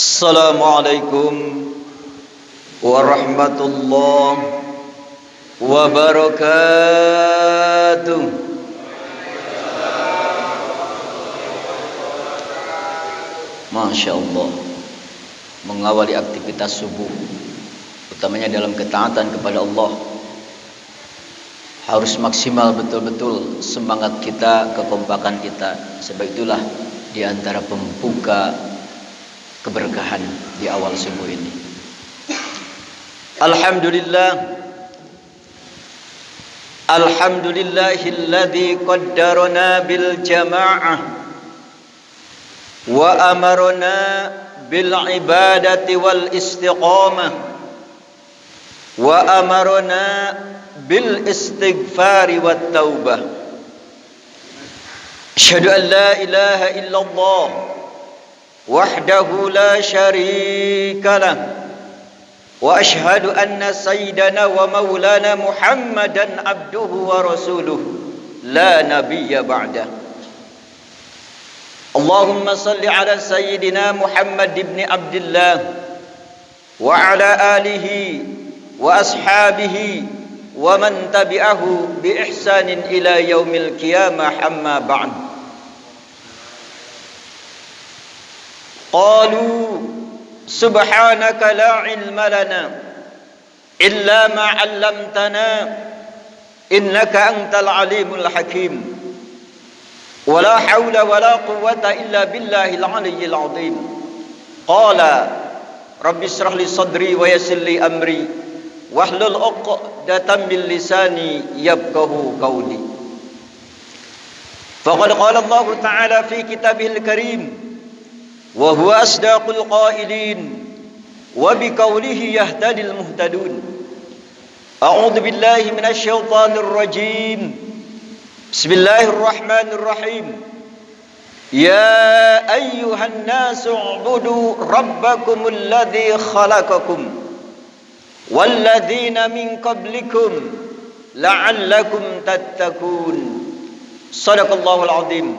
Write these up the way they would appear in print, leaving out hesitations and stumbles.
Assalamualaikum warahmatullahi wabarakatuh. Masya Allah, mengawali aktivitas subuh, utamanya dalam ketaatan kepada Allah, harus maksimal betul-betul semangat kita, kekompakan kita. Sebab itulah di antara pembuka keberkahan di awal subuh ini. Alhamdulillahilladzi qaddarana bil jama'ah wa amarna bil ibadati wal istiqamah wa amarna bil istighfari wat taubah. Asyhadu an la ilaha illallah wahdahu la syarika lah wa ashhadu anna sayyidana wa maulana Muhammadan abduhu wa rasuluh la nabiyya ba'dah. Allahumma salli ala sayyidina Muhammad ibn Abdullah wa ala alihi wa ashabihi wa man tabi'ahu bi ihsanin ila yaumil qiyamah, amma ba'd. Qalu subhanaka la ilma lana illa ma 'allamtana innaka antal alimul hakim wa la haula wa la quwwata illa billahil aliyyil azim. Qala rabbi ishrah li sadri wa yassir li amri wahlul 'uqdatam min lisani yafqahu qawli. Faqad qala Allah ta'ala fi kitabihil karim wa huwa asdaqul qailin wa biqaulihi yahtadil muhtadun. A'udzu billahi minasy syaithanir rajim. Bismillahirrahmanirrahim. Ya ayyuhan nasu ubudu rabbakumul ladzi khalaqakum wal ladzina min qablikum la'allakum tattaqun. Shadaqallahul azim.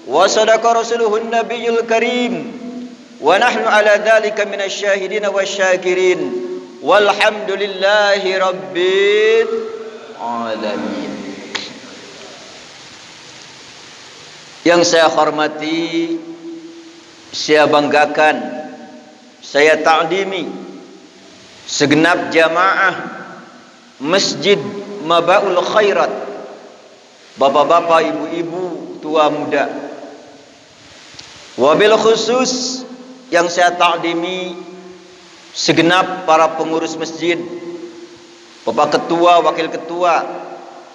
Wa sadaqa rasuluhun nabiyul karim wa nahnu ala dhalika minasy syahidin wasyakirin walhamdulillahi rabbil alamin. Yang saya hormati, saya banggakan, saya ta'dimi segenap jamaah Masjid Mabaul Khairat, bapak-bapak, ibu-ibu, tua muda. Wabil khusus yang saya ta'dimi segenap para pengurus masjid, bapak ketua, wakil ketua,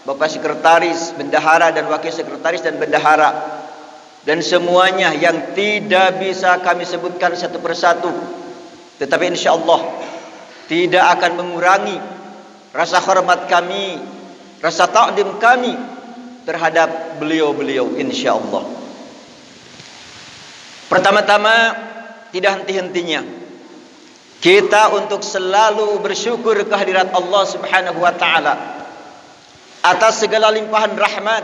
bapak sekretaris, bendahara dan wakil sekretaris dan bendahara, dan semuanya yang tidak bisa kami sebutkan satu persatu, tetapi insyaallah tidak akan mengurangi rasa hormat kami, rasa ta'dim kami terhadap beliau-beliau insyaallah. Pertama-tama, tidak henti-hentinya kita untuk selalu bersyukur kehadirat Allah Subhanahu wa taala atas segala limpahan rahmat,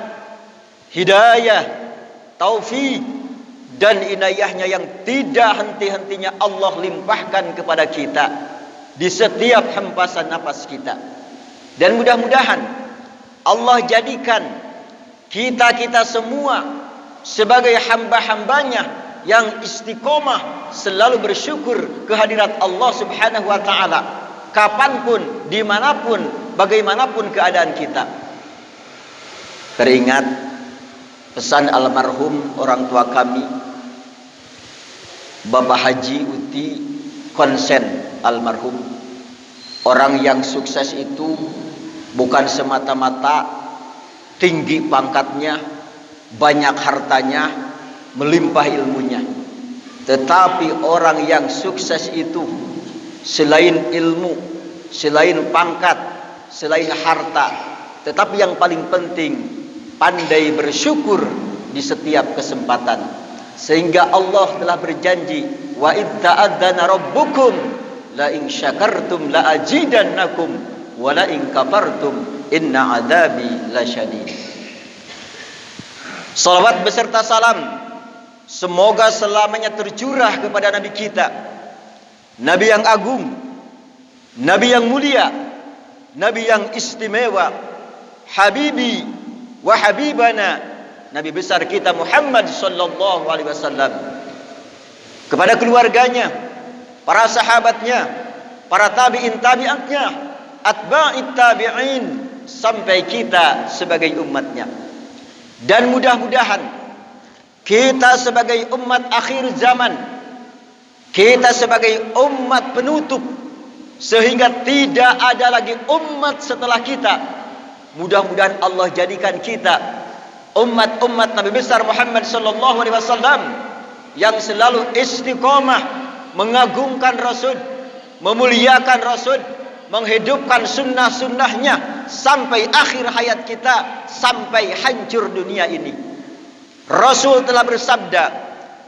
hidayah, taufik dan inayahnya yang tidak henti-hentinya Allah limpahkan kepada kita di setiap hempasan napas kita. Dan mudah-mudahan Allah jadikan kita semua sebagai hamba-hambanya yang istiqomah selalu bersyukur kehadirat Allah Subhanahu wa ta'ala kapanpun, dimanapun, bagaimanapun keadaan kita. Teringat pesan almarhum orang tua kami, Bapak Haji Uti Konsen almarhum. Orang yang sukses itu bukan semata-mata tinggi pangkatnya, banyak hartanya, melimpah ilmunya, tetapi orang yang sukses itu selain ilmu, selain pangkat, selain harta, tetapi yang paling penting pandai bersyukur di setiap kesempatan. Sehingga Allah telah berjanji, wa id ta'adzana rabbukum la in syakartum la azidannakum wa la in kafartum inna adzabi lasyadid. Salawat beserta salam semoga selamanya tercurah kepada Nabi kita Nabi yang agung, Nabi yang mulia, Nabi yang istimewa, Habibi wa Habibana, Nabi besar kita Muhammad sallallahu alaihi wasallam. Kepada keluarganya, para sahabatnya, para tabi'in tabi'atnya, atba'it tabi'in, sampai kita sebagai umatnya. Dan mudah-mudahan kita sebagai umat akhir zaman, kita sebagai umat penutup, sehingga tidak ada lagi umat setelah kita. Mudah-mudahan Allah jadikan kita umat-umat Nabi besar Muhammad sallallahu alaihi wasallam yang selalu istiqomah mengagungkan Rasul, memuliakan Rasul, menghidupkan sunnah-sunnahnya sampai akhir hayat kita, sampai hancur dunia ini. Rasul telah bersabda,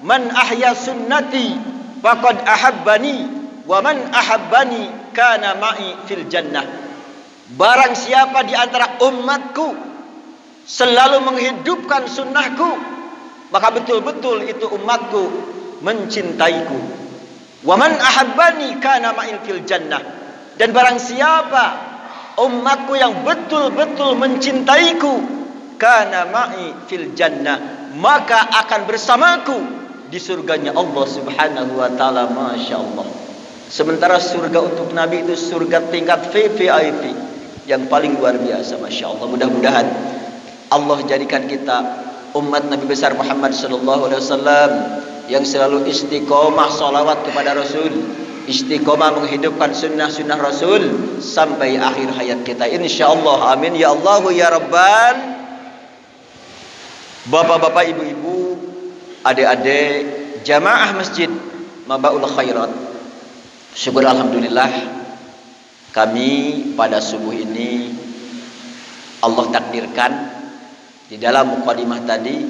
"Man ahya sunnati faqad ahabbani, wa man ahabbani kana ma'i fil jannah." Barang siapa di antara umatku selalu menghidupkan sunnahku, maka betul-betul itu umatku mencintaiku. Wa man ahabbani kana ma'i fil jannah. Dan barang siapa umatku yang betul-betul mencintaiku, kana ma'i fil jannah, maka akan bersamaku di surganya Allah Subhanahu wa taala. Masya Allah. Sementara surga untuk Nabi itu surga tingkat VVIP yang paling luar biasa. Masya Allah. Mudah-mudahan Allah jadikan kita umat Nabi besar Muhammad sallallahu alaihi wasallam yang selalu istiqomah salawat kepada Rasul, istiqomah menghidupkan sunnah-sunnah Rasul sampai akhir hayat kita, insyaallah. Amin ya Allah ya Rabbal. Bapak-bapak, ibu-ibu, adik-adik, jamaah masjid Mabaul Khairat, syukur alhamdulillah kami pada subuh ini Allah takdirkan di dalam mukadimah tadi,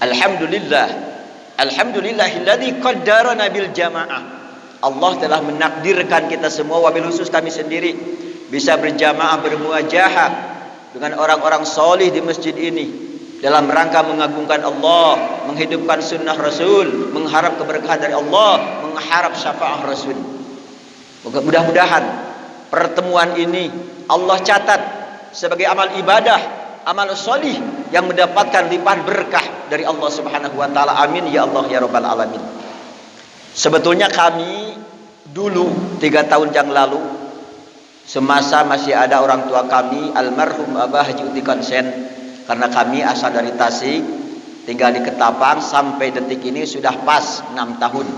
alhamdulillahilladzi qaddarana bil jamaah. Allah telah menakdirkan kita semua, wabil khusus kami sendiri, bisa berjamaah bermuajahah dengan orang-orang solih di masjid ini dalam rangka mengagungkan Allah, menghidupkan sunnah Rasul, mengharap keberkahan dari Allah, mengharap syafaat Rasul. Mudah-mudahan pertemuan ini Allah catat sebagai amal ibadah, amal solih yang mendapatkan limpahan berkah dari Allah Subhanahu wa taala. Amin ya Allah ya Rabbal alamin. Sebetulnya kami dulu 3 tahun yang lalu, semasa masih ada orang tua kami almarhum Abah Haji Uti Konsen, karena kami asal dari Tasik, tinggal di Ketapang, sampai detik ini sudah pas 6 tahun.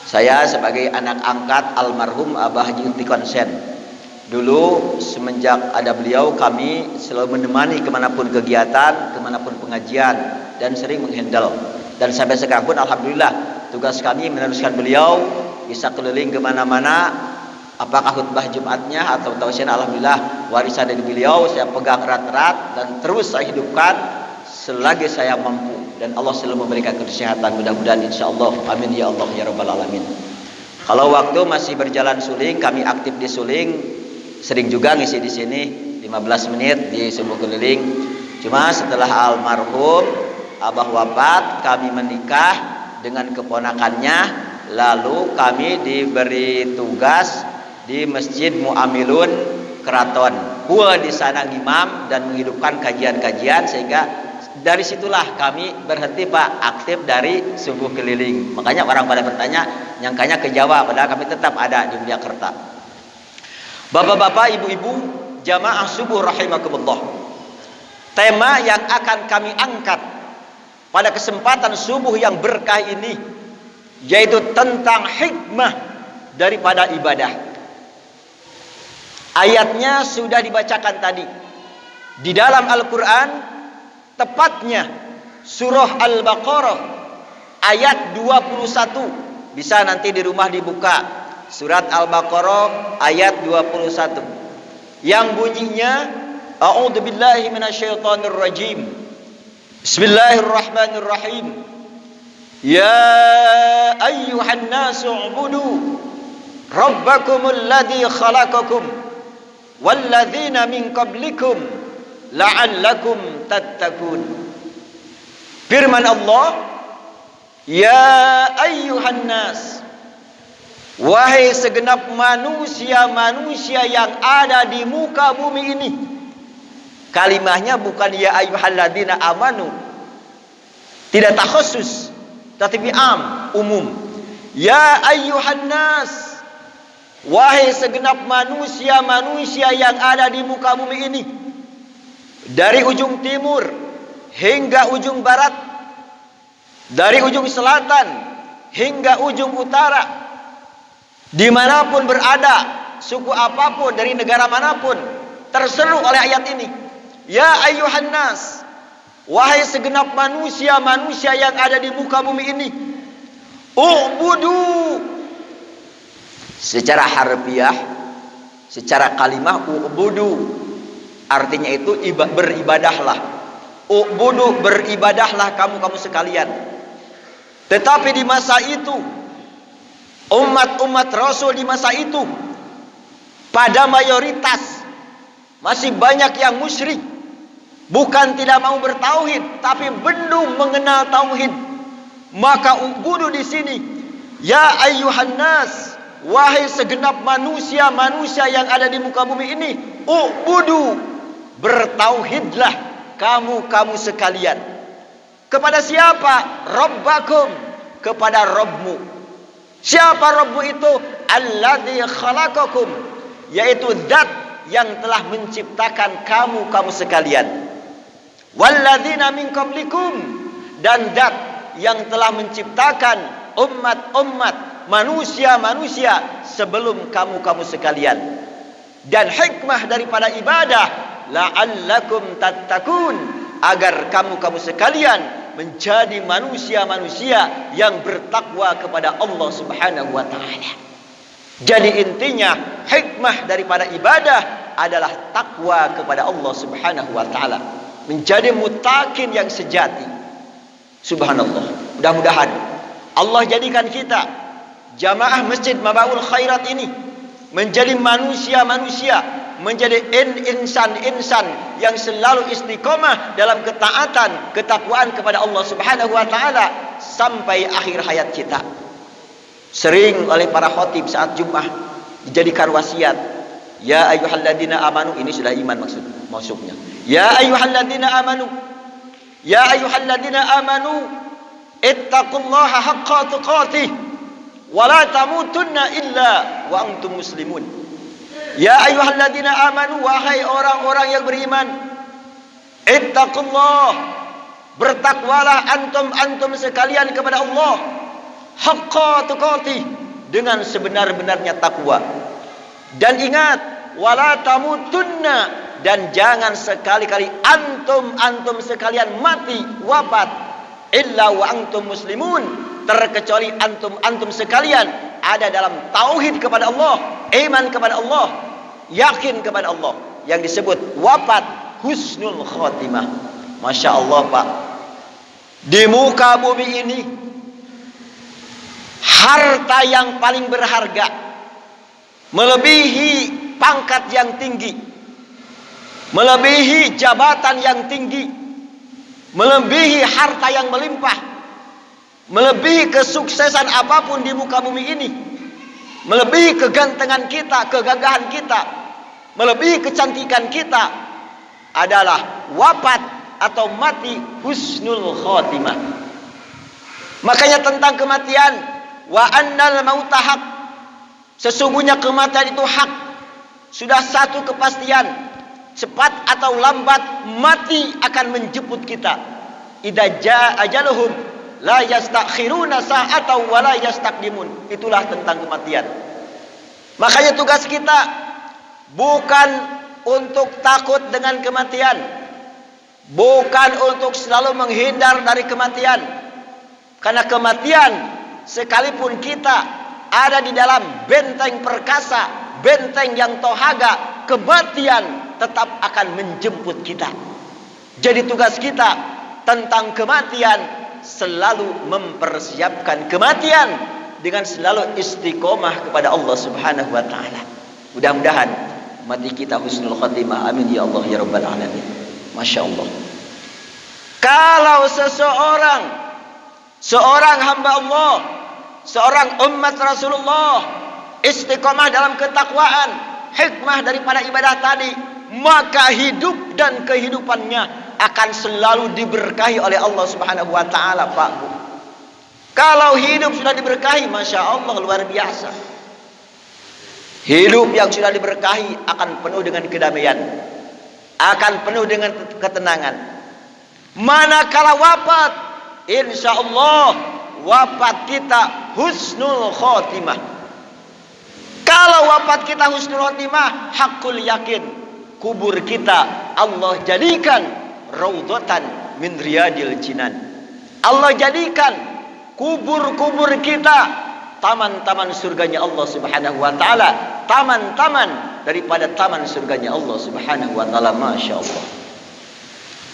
Saya sebagai anak angkat almarhum Abah Haji Uti Konsen. Dulu semenjak ada beliau, kami selalu menemani kemanapun kegiatan, kemanapun pengajian, dan sering menghandle. Dan sampai sekarang pun alhamdulillah tugas kami meneruskan beliau, bisa keliling kemana-mana, apakah khutbah Jumatnya atau tausiah. Alhamdulillah warisan dari beliau saya pegang erat-erat dan terus saya hidupkan selagi saya mampu, dan Allah selalu memberikan kesehatan, mudah-mudahan insyaallah. Amin ya Allah ya Rabbal alamin. Kalau waktu masih berjalan suling, kami aktif di suling, sering juga ngisi di sini 15 menit di subuh keliling. Cuma setelah almarhum Abah wafat, kami menikah dengan keponakannya, lalu kami diberi tugas di Masjid Mu'amilun Keraton. Gua di sana imam dan menghidupkan kajian-kajian, sehingga dari situlah kami berhenti Pak aktif dari subuh keliling. Makanya orang pada bertanya, nyangkanya ke Jawa, padahal kami tetap ada di Yogyakarta. Bapak-bapak, ibu-ibu, jamaah subuh rahimakumullah. Tema yang akan kami angkat pada kesempatan subuh yang berkah ini, yaitu tentang hikmah daripada ibadah. Ayatnya sudah dibacakan tadi di dalam Al-Quran, tepatnya surah Al-Baqarah ayat 21. Bisa nanti di rumah dibuka surat Al-Baqarah ayat 21 yang bunyinya, a'udzubillahi minasyaitonirrajim, bismillahirrahmanirrahim, ya ayyuhan nasu ubudu rabbakumul ladzi khalaqakum walladzina min qablikum la'allakum tattaqun. Firman Allah, ya ayyuhan nas, Wahai segenap manusia-manusia yang ada di muka bumi ini. Kalimahnya bukan ya ayyuhalladzina amanu. Tidak takhusus, tetapi umum. Ya ayyuhan nas. Wahai segenap manusia-manusia yang ada di muka bumi ini. Dari ujung timur hingga ujung barat. Dari ujung selatan hingga ujung utara. Dimanapun berada, suku apapun, dari negara manapun, terseru oleh ayat ini. Ya ayyuhan nas. Wahai segenap manusia-manusia yang ada di muka bumi ini. U'budu. Secara harfiah, secara kalimah u'budu, artinya itu beribadahlah. U'budu, beribadahlah kamu sekalian. Tetapi di masa itu, umat-umat Rasul di masa itu, pada mayoritas masih banyak yang musyrik. Bukan tidak mau bertauhid, tapi belum mengenal tauhid. Maka ubudu di sini, ya ayyuhan nas, wahai segenap manusia-manusia yang ada di muka bumi ini, ubudu, bertauhidlah kamu sekalian. Kepada siapa? Rabbakum, kepada Rabbmu. Siapa Rabbmu itu? Alladzi khalaqakum, yaitu zat yang telah menciptakan kamu sekalian. Walladzina min qablikum, dan zat yang telah menciptakan umat-umat manusia-manusia sebelum kamu sekalian. Dan hikmah daripada ibadah, la'allakum tattaqun, agar kamu sekalian menjadi manusia-manusia yang bertakwa kepada Allah Subhanahu wa taala. Jadi intinya hikmah daripada ibadah adalah takwa kepada Allah Subhanahu wa taala, menjadi muttaqin yang sejati. Subhanallah. Mudah-mudahan Allah jadikan kita jamaah Masjid Mabaul Khairat ini menjadi manusia-manusia, menjadi insan-insan yang selalu istiqomah dalam ketaatan, ketakwaan kepada Allah Subhanahu wa taala sampai akhir hayat kita. Sering oleh para khatib saat Jumat dijadikan wasiat, ya ayyuhalladzina amanu, ini sudah iman maksudnya. Ya ayyuhalladzina amanu, ya ayyuhalladzina amanu, ittaqullaha haqqa tuqatih wa la tamutunna illa wa antum muslimun. Ya ayyuhalladzina amanu, wahai orang-orang yang beriman, ittaqullah, bertakwalah antum sekalian kepada Allah, haqqa tuqatih, dengan sebenar-benarnya takwa. Dan ingat, wala tamutunna, dan jangan sekali-kali antum sekalian mati wafat illa wa antum muslimun, terkecuali antum sekalian ada dalam tauhid kepada Allah, iman kepada Allah, yakin kepada Allah, yang disebut wafat husnul khotimah. Masya Allah Pak, di muka bumi ini harta yang paling berharga, melebihi pangkat yang tinggi, melebihi jabatan yang tinggi, melebihi harta yang melimpah, melebihi kesuksesan apapun di muka bumi ini, melebihi kegantengan kita, kegagahan kita, melebihi kecantikan kita, adalah wafat atau mati husnul khotimah. Makanya tentang kematian, wa annal mauta haq, sesungguhnya kematian itu hak. Sudah satu kepastian, cepat atau lambat mati akan menjemput kita. Idza jaa ajaluhum la yastakhiruna sa'atan wa la yastaqdimun. Itulah tentang kematian. Makanya tugas kita bukan untuk takut dengan kematian, bukan untuk selalu menghindar dari kematian. Karena kematian, sekalipun kita ada di dalam benteng perkasa, benteng yang tohaga, kematian tetap akan menjemput kita. Jadi tugas kita tentang kematian, selalu mempersiapkan kematian dengan selalu istiqomah kepada Allah Subhanahu wa taala. Mudah-mudahan mati kita husnul khatimah. Amin ya Allah ya rabbal alamin. Masya Allah. Kalau seorang hamba Allah, seorang umat Rasulullah istiqomah dalam ketakwaan, hikmah daripada ibadah tadi, maka hidup dan kehidupannya akan selalu diberkahi oleh Allah Subhanahu wa taala, Pak Bu. Kalau hidup sudah diberkahi, Masya Allah, luar biasa. Hidup yang sudah diberkahi akan penuh dengan kedamaian, akan penuh dengan ketenangan. Manakala wafat, insya Allah wafat kita husnul khotimah. Kalau wafat kita husnul khotimah, hakul yakin kubur kita Allah jadikan raudhatan min riyadil jinan. Allah jadikan kubur-kubur kita taman-taman surganya Allah Subhanahu wa taala, taman-taman daripada taman surganya Allah Subhanahu wa taala. Masya Allah.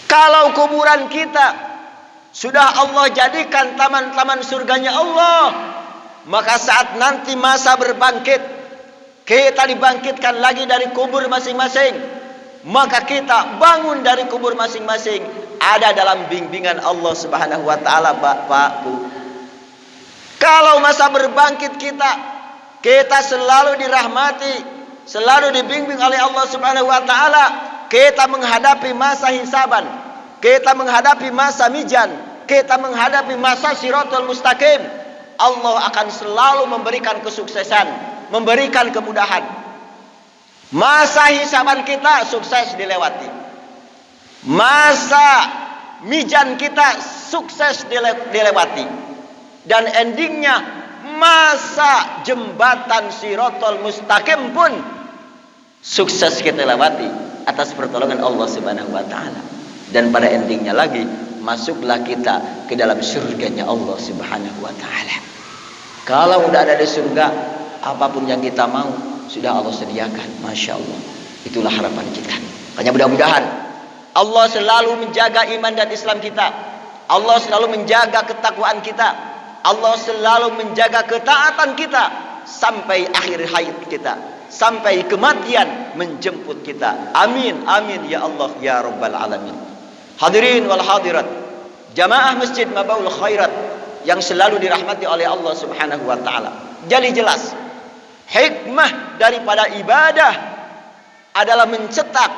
Kalau kuburan kita sudah Allah jadikan taman-taman surganya Allah, maka saat nanti masa berbangkit, kita dibangkitkan lagi dari kubur masing-masing, maka kita bangun dari kubur masing-masing ada dalam bimbingan Allah Subhanahu wa taala, Bapak Bu. Kalau masa berbangkit kita selalu dirahmati, selalu dibimbing oleh Allah Subhanahu wa taala, kita menghadapi masa hisaban, kita menghadapi masa mizan, kita menghadapi masa Shiratal Mustaqim, Allah akan selalu memberikan kesuksesan, memberikan kemudahan. Masa hisaban kita sukses dilewati, masa mizan kita sukses dilewati, dan endingnya masa jembatan Shiratal Mustaqim pun sukses kita lewati atas pertolongan Allah Subhanahu wa taala. Dan pada endingnya lagi masuklah kita ke dalam surganya Allah Subhanahu wa taala. Kalau udah ada di surga, apapun yang kita mau sudah Allah sediakan. Masya Allah. Itulah harapan kita. Hanya mudah-mudahan Allah selalu menjaga iman dan Islam kita, Allah selalu menjaga ketakwaan kita, Allah selalu menjaga ketaatan kita sampai akhir hayat kita, sampai kematian menjemput kita. Amin, amin ya Allah ya Rabbal Alamin. Hadirin wal hadirat, jamaah Masjid Mabaul Khairat yang selalu dirahmati oleh Allah Subhanahu wa taala. Jadi jelas, hikmah daripada ibadah adalah mencetak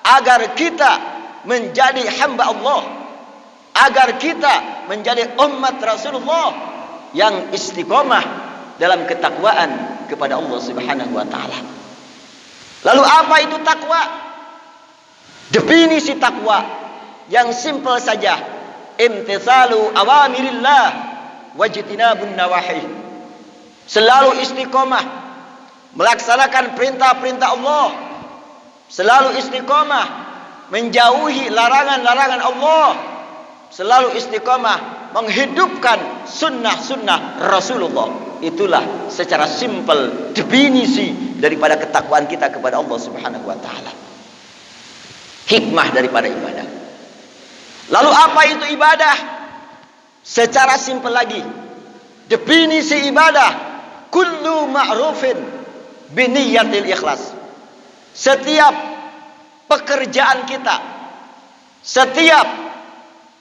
agar kita menjadi hamba Allah, agar kita menjadi umat Rasulullah yang istiqomah dalam ketakwaan kepada Allah Subhanahu wa taala. Lalu apa itu takwa? Definisi takwa yang simpel saja, imtithalu awamirillah wajtinabun nawahi. Selalu istiqomah melaksanakan perintah-perintah Allah, selalu istiqomah menjauhi larangan-larangan Allah, selalu istiqomah menghidupkan sunnah-sunnah Rasulullah. Itulah secara simpel definisi daripada ketakwaan kita kepada Allah Subhanahu wa taala. Hikmah daripada ibadah. Lalu apa itu ibadah? Secara simpel lagi, definisi ibadah, kullu ma'rufin biniyatil ikhlas. Setiap pekerjaan kita, setiap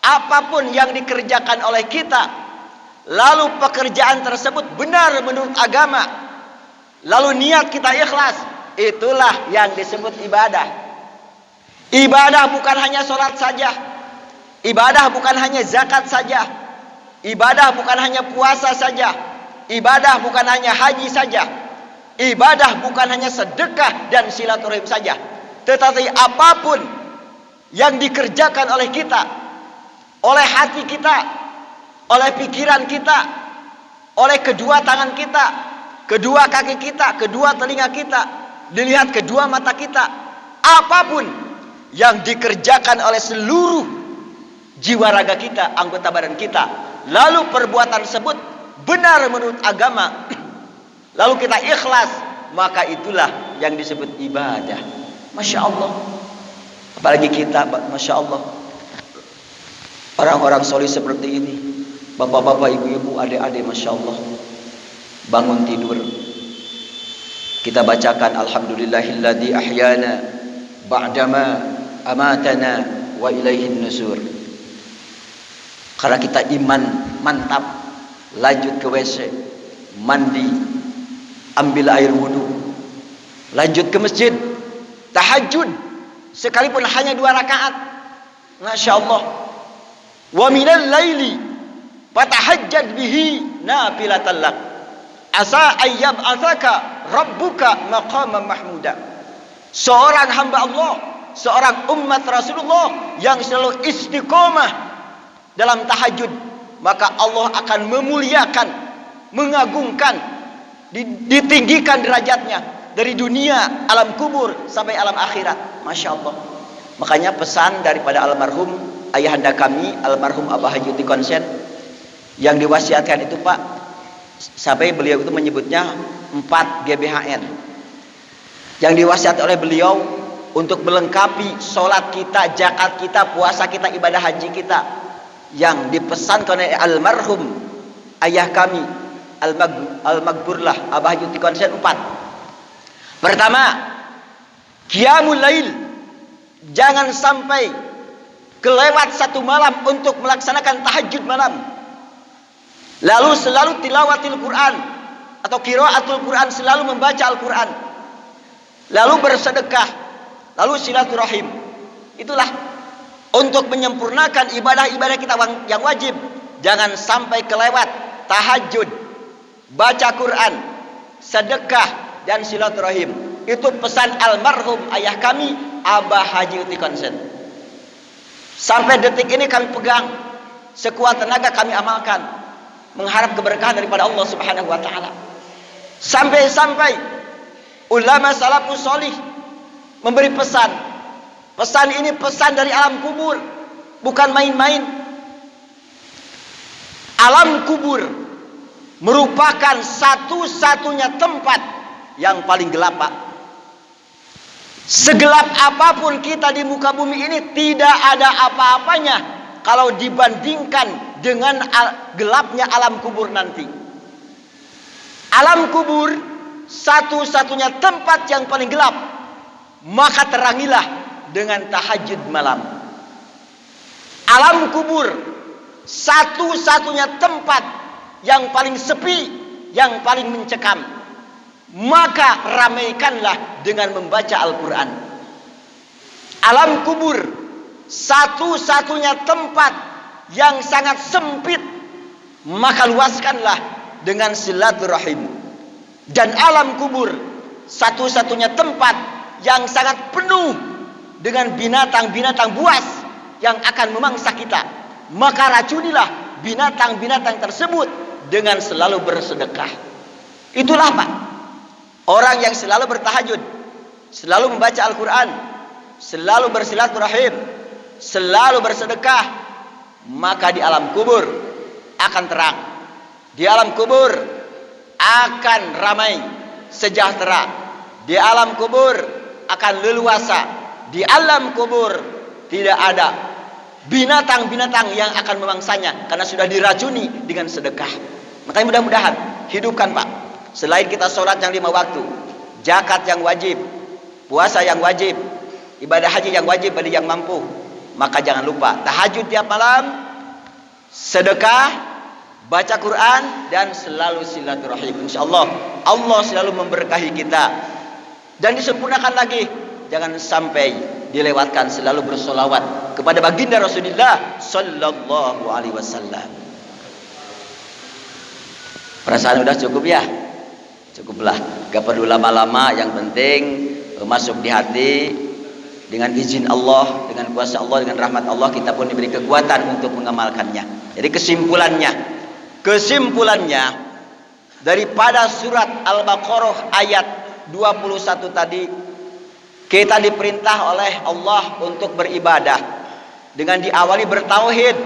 apapun yang dikerjakan oleh kita, lalu pekerjaan tersebut benar menurut agama, lalu niat kita ikhlas, itulah yang disebut ibadah. Ibadah bukan hanya sholat saja, ibadah bukan hanya zakat saja, ibadah bukan hanya puasa saja, ibadah bukan hanya haji saja, ibadah bukan hanya sedekah dan silaturahim saja, tetapi apapun yang dikerjakan oleh kita, oleh hati kita, oleh pikiran kita, oleh kedua tangan kita, kedua kaki kita, kedua telinga kita, dilihat kedua mata kita, apapun yang dikerjakan oleh seluruh jiwa raga kita, anggota badan kita, lalu perbuatan tersebut benar menurut agama, lalu kita ikhlas, maka itulah yang disebut ibadah. Masya Allah. Apalagi kita, Masya Allah, orang-orang soleh seperti ini, bapak-bapak, ibu-ibu, adik-adik, Masya Allah, bangun tidur, kita bacakan Alhamdulillahilladzi ahyana ba'dama amatana wa ilaihin nusur. Karena kita iman mantap, lanjut ke WC, mandi, ambil air wudu, lanjut ke masjid, tahajud, sekalipun hanya 2 rakaat. Masya Allah. Wa minal laili fatahajjad bihi nafilatan lak asa ayyab athaka rabbuka maqaman mahmuda. Seorang hamba Allah, seorang umat Rasulullah yang selalu istiqomah dalam tahajud, maka Allah akan memuliakan, mengagungkan, ditinggikan derajatnya dari dunia, alam kubur sampai alam akhirat. Masya Allah. Makanya pesan daripada almarhum ayahanda kami, almarhum Abah Haji Uti Konsen, yang diwasiatkan itu Pak, sampai beliau itu menyebutnya 4 GBHN yang diwasiatkan oleh beliau untuk melengkapi sholat kita, zakat kita, puasa kita, ibadah haji kita, yang dipesankan oleh almarhum ayah kami al-maghfurlah Abah Haji Uti Konsen 4. Pertama, qiyamul lail, jangan sampai kelewat 1 malam untuk melaksanakan tahajud malam. Lalu selalu tilawatil Quran atau qiraatul Quran, selalu membaca Al-Quran, lalu bersedekah, lalu silaturahim. Itulah untuk menyempurnakan ibadah-ibadah kita yang wajib. Jangan sampai kelewat tahajud, baca Quran, sedekah, dan silaturahim. Itu pesan almarhum ayah kami Abah Haji Uti Konsen. Sampai detik ini kami pegang, sekuat tenaga kami amalkan, mengharap keberkahan daripada Allah Subhanahu wa taala. Sampai-sampai ulama salafus sholih memberi pesan. Pesan ini pesan dari alam kubur, bukan main-main. Alam kubur merupakan satu-satunya tempat yang paling gelap, Pak. Segelap apapun kita di muka bumi ini, tidak ada apa-apanya kalau dibandingkan dengan gelapnya alam kubur nanti. Alam kubur satu-satunya tempat yang paling gelap, maka terangilah dengan tahajud malam. Alam kubur satu-satunya tempat yang paling sepi, yang paling mencekam, maka ramaikanlah dengan membaca Al-Quran. Alam kubur satu-satunya tempat yang sangat sempit, maka luaskanlah dengan silaturahim. Dan alam kubur satu-satunya tempat yang sangat penuh dengan binatang-binatang buas yang akan memangsa kita, maka racunilah binatang-binatang tersebut dengan selalu bersedekah. Itulah Pak, orang yang selalu bertahajud, selalu membaca Al-Quran, selalu bersilaturahim, selalu bersedekah, maka di alam kubur akan terang, di alam kubur akan ramai, sejahtera, di alam kubur akan leluasa, di alam kubur tidak ada binatang-binatang yang akan memangsanya karena sudah diracuni dengan sedekah. Makanya mudah-mudahan hidupkan Pak, selain kita sholat yang 5 waktu, zakat yang wajib, puasa yang wajib, ibadah haji yang wajib bagi yang mampu, maka jangan lupa tahajud tiap malam, sedekah, baca Quran, dan selalu silaturahim. InsyaAllah Allah selalu memberkahi kita. Dan disempurnakan lagi, jangan sampai dilewatkan selalu bersolawat kepada baginda Rasulullah Sallallahu Alaihi Wasallam. Perasaan udah cukup ya? Cukuplah, gak perlu lama-lama. Yang penting masuk di hati. Dengan izin Allah, dengan kuasa Allah, dengan rahmat Allah, kita pun diberi kekuatan untuk mengamalkannya. Jadi kesimpulannya daripada surat Al-Baqarah ayat 21 tadi, kita diperintah oleh Allah untuk beribadah dengan diawali bertauhid,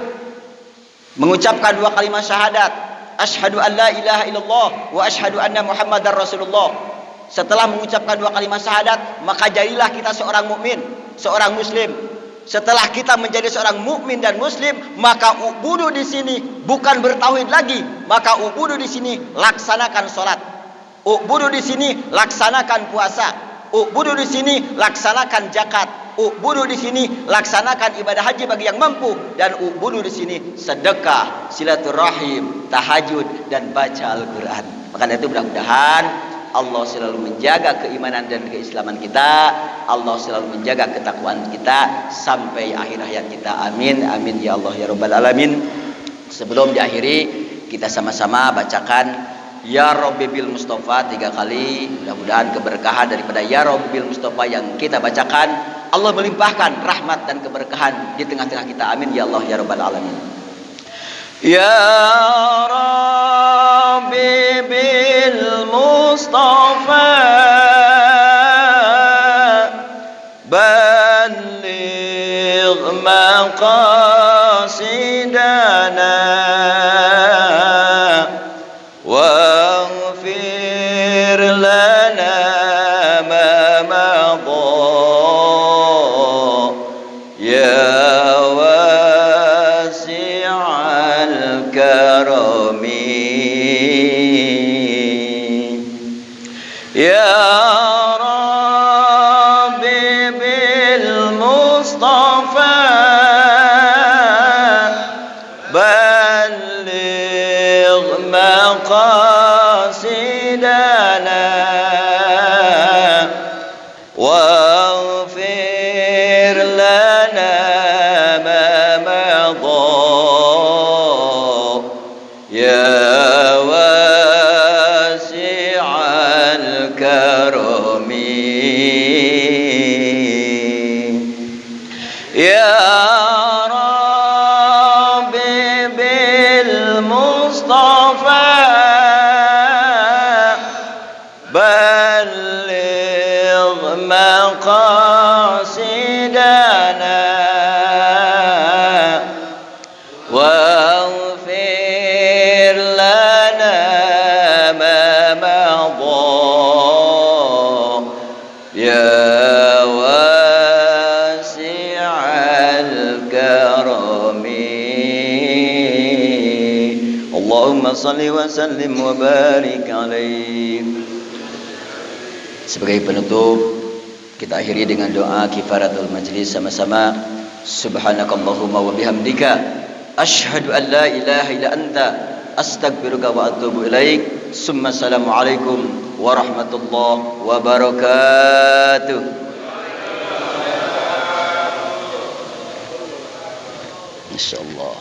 mengucapkan 2 kalimat syahadat, asyhadu an la ilaha illallah wa asyhadu anna muhammadar rasulullah. Setelah mengucapkan 2 kalimat syahadat, maka jadilah kita seorang mukmin, seorang muslim. Setelah kita menjadi seorang mukmin dan muslim, maka ubudu di sini bukan bertauhid lagi, maka ubudu di sini laksanakan salat. Ubudu di sini laksanakan puasa. Ubudu di sini laksanakan zakat. Ubudu di sini laksanakan ibadah haji bagi yang mampu, dan ubudu di sini sedekah, silaturahim, tahajud, dan baca Al-Quran. Maka itu mudah-mudahan Allah selalu menjaga keimanan dan keislaman kita. Allah selalu menjaga ketakwaan kita sampai akhir hayat kita. Amin, amin ya Allah ya Rabbal Alamin. Sebelum diakhiri, kita sama-sama bacakan Ya Rabbi bil Mustafa 3 kali. Mudah-mudahan keberkahan daripada Ya Rabbi bil Mustafa yang kita bacakan, Allah melimpahkan rahmat dan keberkahan di tengah-tengah kita. Amin ya Allah ya Rabbal Alamin. Ya Rabbi bil Mustafa balligh maqasidana waghfir lana ma madha ya wasi'al karami ya Rabbi bil Mustafa balligh maqasidana waghfir lana ma madha ya wasi'al karami ya Rabbi bil Mustafa balligh maqasidana waghfir lana ma madha ya wasi'al karami. Allahumma salli wa sallim wa barik alaih. Sebagai penutup, kita akhiri dengan doa kifaratul majlis sama-sama. Subhanakallahumma wa bihamdika asyhadu an la ilaha illa anta astaghfiruka wa atubu ilaik. Summa assalamu alaikum warahmatullahi wabarakatuh. Insyaallah.